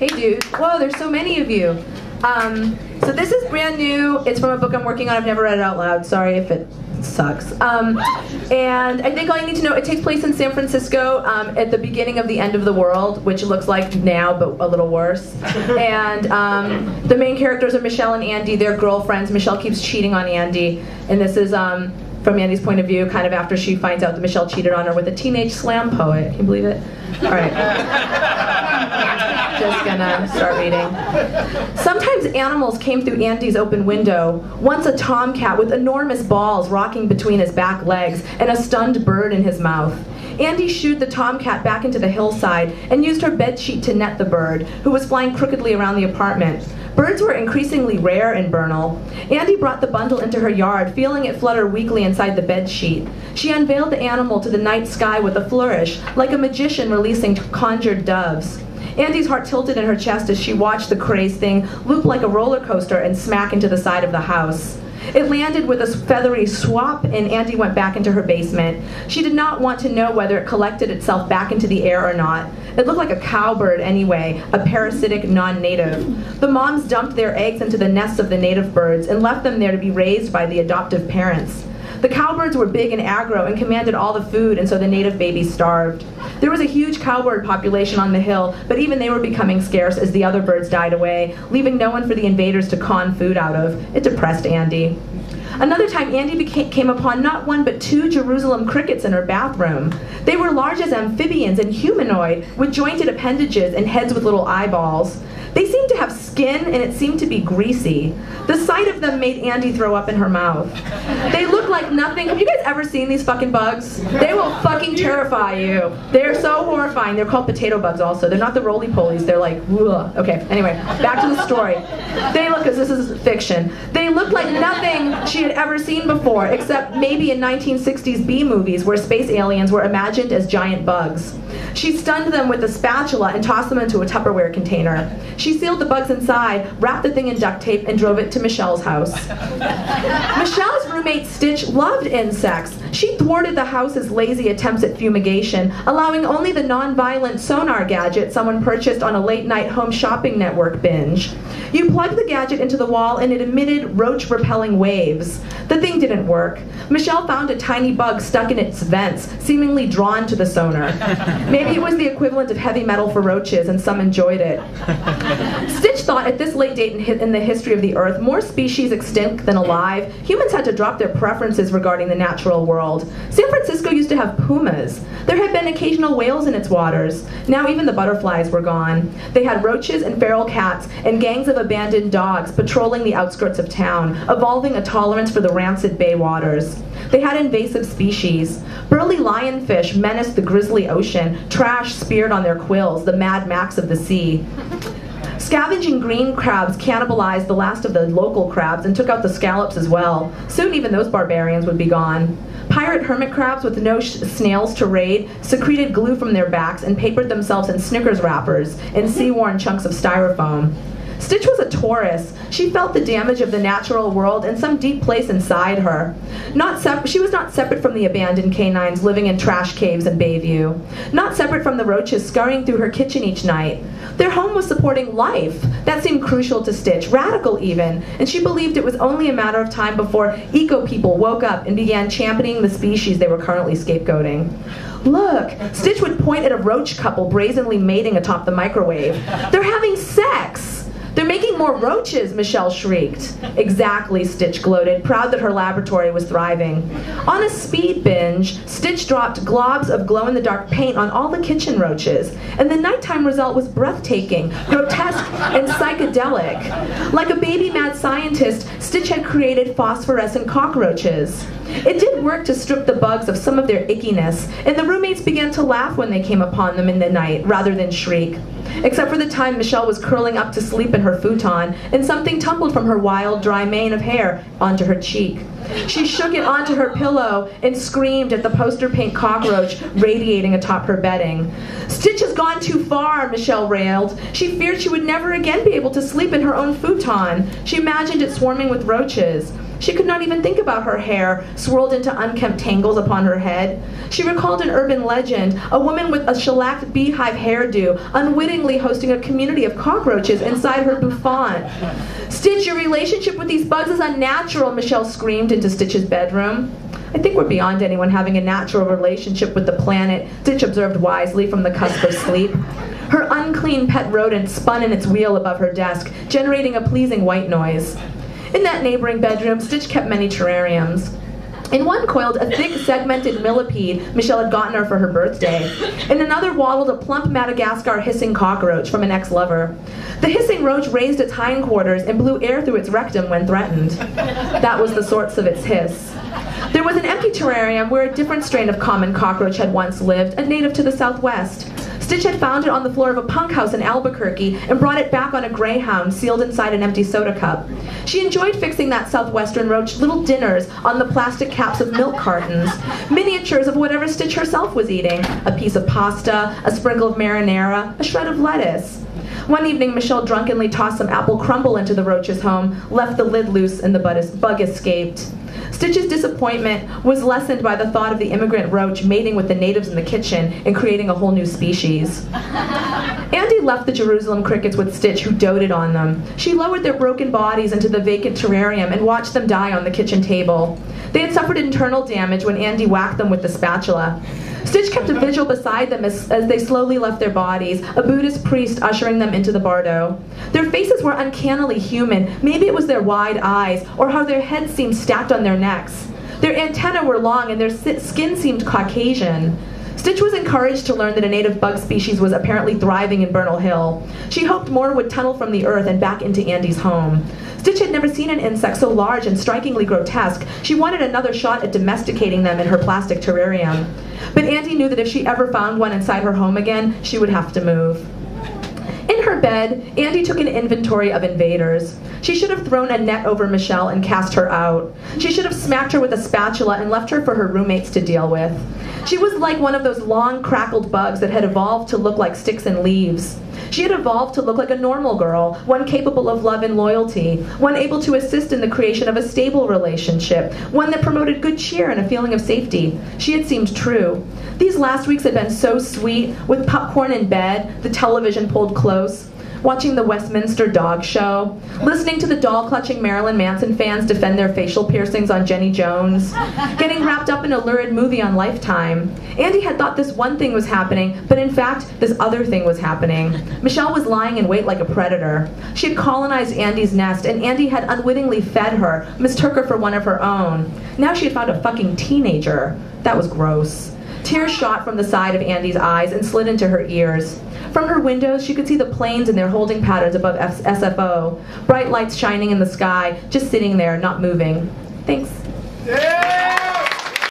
Hey, dude. Whoa, there's so many of you. So this is brand new. It's from a book I'm working on. I've never read it out loud. Sorry if it sucks. And I think all you need to know, it takes place in San Francisco at the beginning of the end of the world, which looks like now, but a little worse. And the main characters are Michelle and Andy. They're girlfriends. Michelle keeps cheating on Andy. And this is, from Andy's point of view, kind of after she finds out that Michelle cheated on her with a teenage slam poet. Can you believe it? All right. Just gonna start reading. Sometimes animals came through Andy's open window. Once a tomcat with enormous balls rocking between his back legs and a stunned bird in his mouth. Andy shooed the tomcat back into the hillside and used her bedsheet to net the bird, who was flying crookedly around the apartment. Birds were increasingly rare in Bernal. Andy brought the bundle into her yard, feeling it flutter weakly inside the bedsheet. She unveiled the animal to the night sky with a flourish, like a magician releasing conjured doves. Andy's heart tilted in her chest as she watched the crazed thing loop like a roller coaster and smack into the side of the house. It landed with a feathery swap, and Andy went back into her basement. She did not want to know whether it collected itself back into the air or not. It looked like a cowbird anyway, a parasitic non-native. The moms dumped their eggs into the nests of the native birds and left them there to be raised by the adoptive parents. The cowbirds were big and aggro and commanded all the food, and so the native babies starved. There was a huge cowbird population on the hill, but even they were becoming scarce as the other birds died away, leaving no one for the invaders to con food out of. It depressed Andy. Another time, Andy came upon not one but 2 Jerusalem crickets in her bathroom. They were large as amphibians and humanoid, with jointed appendages and heads with little eyeballs. They seemed to have skin, and it seemed to be greasy. The sight of them made Andy throw up in her mouth. They look like nothing. Have you guys ever seen these fucking bugs? They will fucking terrify you. They're so horrifying. They're called potato bugs also. They're not the roly-polies. They're like, ugh. Okay, anyway, back to the story. They look, because this is fiction, they look like nothing she had ever seen before, except maybe in 1960s B movies where space aliens were imagined as giant bugs. She stunned them with a spatula and tossed them into a Tupperware container. She sealed the bugs inside, wrapped the thing in duct tape, and drove it to Michelle's house. Michelle's roommate Stitch loved insects. She thwarted the house's lazy attempts at fumigation, allowing only the non-violent sonar gadget someone purchased on a late-night home shopping network binge. You plugged the gadget into the wall and it emitted roach-repelling waves. The thing didn't work. Michelle found a tiny bug stuck in its vents, seemingly drawn to the sonar. Maybe it was the equivalent of heavy metal for roaches, and some enjoyed it. Stitch thought at this late date in the history of the Earth, more species extinct than alive, humans had to drop their preferences regarding the natural world. San Francisco used to have pumas. There had been occasional whales in its waters. Now even the butterflies were gone. They had roaches and feral cats and gangs of abandoned dogs patrolling the outskirts of town, evolving a tolerance for the rancid bay waters. They had invasive species. Burly lionfish menaced the grisly ocean, trash speared on their quills, the Mad Max of the sea. Scavenging green crabs cannibalized the last of the local crabs and took out the scallops as well. Soon even those barbarians would be gone. Pirate hermit crabs with no snails to raid secreted glue from their backs and papered themselves in Snickers wrappers and sea-worn chunks of styrofoam. Stitch was a Taurus. She felt the damage of the natural world in some deep place inside her. She was not separate from the abandoned canines living in trash caves in Bayview. Not separate from the roaches scurrying through her kitchen each night. Their home was supporting life. That seemed crucial to Stitch, radical even, and she believed it was only a matter of time before eco-people woke up and began championing the species they were currently scapegoating. Look, Stitch would point at a roach couple brazenly mating atop the microwave. They're having sex! They're making more roaches, Michelle shrieked. Exactly, Stitch gloated, proud that her laboratory was thriving. On a speed binge, Stitch dropped globs of glow-in-the-dark paint on all the kitchen roaches, and the nighttime result was breathtaking, grotesque, and psychedelic. Like a baby mad scientist, Stitch had created phosphorescent cockroaches. It did work to strip the bugs of some of their ickiness, and the roommates began to laugh when they came upon them in the night, rather than shriek. Except for the time Michelle was curling up to sleep in her futon, and something tumbled from her wild, dry mane of hair onto her cheek. She shook it onto her pillow and screamed at the poster paint cockroach radiating atop her bedding. Stitch has gone too far, Michelle railed. She feared she would never again be able to sleep in her own futon. She imagined it swarming with roaches. She could not even think about her hair, swirled into unkempt tangles upon her head. She recalled an urban legend, a woman with a shellacked beehive hairdo, unwittingly hosting a community of cockroaches inside her bouffant. "Stitch, your relationship with these bugs is unnatural," Michelle screamed into Stitch's bedroom. "I think we're beyond anyone having a natural relationship with the planet," Stitch observed wisely from the cusp of sleep. Her unclean pet rodent spun in its wheel above her desk, generating a pleasing white noise. In that neighboring bedroom, Stitch kept many terrariums. In one coiled a thick, segmented millipede Michelle had gotten her for her birthday. In another waddled a plump Madagascar hissing cockroach from an ex-lover. The hissing roach raised its hindquarters and blew air through its rectum when threatened. That was the source of its hiss. There was an empty terrarium where a different strain of common cockroach had once lived, a native to the Southwest. Stitch had found it on the floor of a punk house in Albuquerque and brought it back on a Greyhound sealed inside an empty soda cup. She enjoyed fixing that Southwestern roach little dinners on the plastic caps of milk cartons, miniatures of whatever Stitch herself was eating, a piece of pasta, a sprinkle of marinara, a shred of lettuce. One evening, Michelle drunkenly tossed some apple crumble into the roach's home, left the lid loose, and the bug escaped. Stitch's disappointment was lessened by the thought of the immigrant roach mating with the natives in the kitchen and creating a whole new species. Andy left the Jerusalem crickets with Stitch, who doted on them. She lowered their broken bodies into the vacant terrarium and watched them die on the kitchen table. They had suffered internal damage when Andy whacked them with the spatula. Stitch kept a vigil beside them as they slowly left their bodies, a Buddhist priest ushering them into the bardo. Their faces were uncannily human. Maybe it was their wide eyes, or how their heads seemed stacked on their necks. Their antennae were long and their skin seemed Caucasian. Stitch was encouraged to learn that a native bug species was apparently thriving in Bernal Hill. She hoped more would tunnel from the earth and back into Andy's home. Stitch had never seen an insect so large and strikingly grotesque. She wanted another shot at domesticating them in her plastic terrarium. But Andy knew that if she ever found one inside her home again, she would have to move. In her bed, Andy took an inventory of invaders. She should have thrown a net over Michelle and cast her out. She should have smacked her with a spatula and left her for her roommates to deal with. She was like one of those long, crackled bugs that had evolved to look like sticks and leaves. She had evolved to look like a normal girl, one capable of love and loyalty, one able to assist in the creation of a stable relationship, one that promoted good cheer and a feeling of safety. She had seemed true. These last weeks had been so sweet, with popcorn in bed, the television pulled close, watching the Westminster Dog Show, listening to the doll-clutching Marilyn Manson fans defend their facial piercings on Jenny Jones, getting wrapped up in a lurid movie on Lifetime. Andy had thought this one thing was happening, but in fact, this other thing was happening. Michelle was lying in wait like a predator. She had colonized Andy's nest, and Andy had unwittingly fed her, mistook her for one of her own. Now she had found a fucking teenager. That was gross. Tears shot from the side of Andy's eyes and slid into her ears. From her windows, she could see the planes and their holding patterns above SFO, bright lights shining in the sky, just sitting there, not moving. Thanks. Yeah!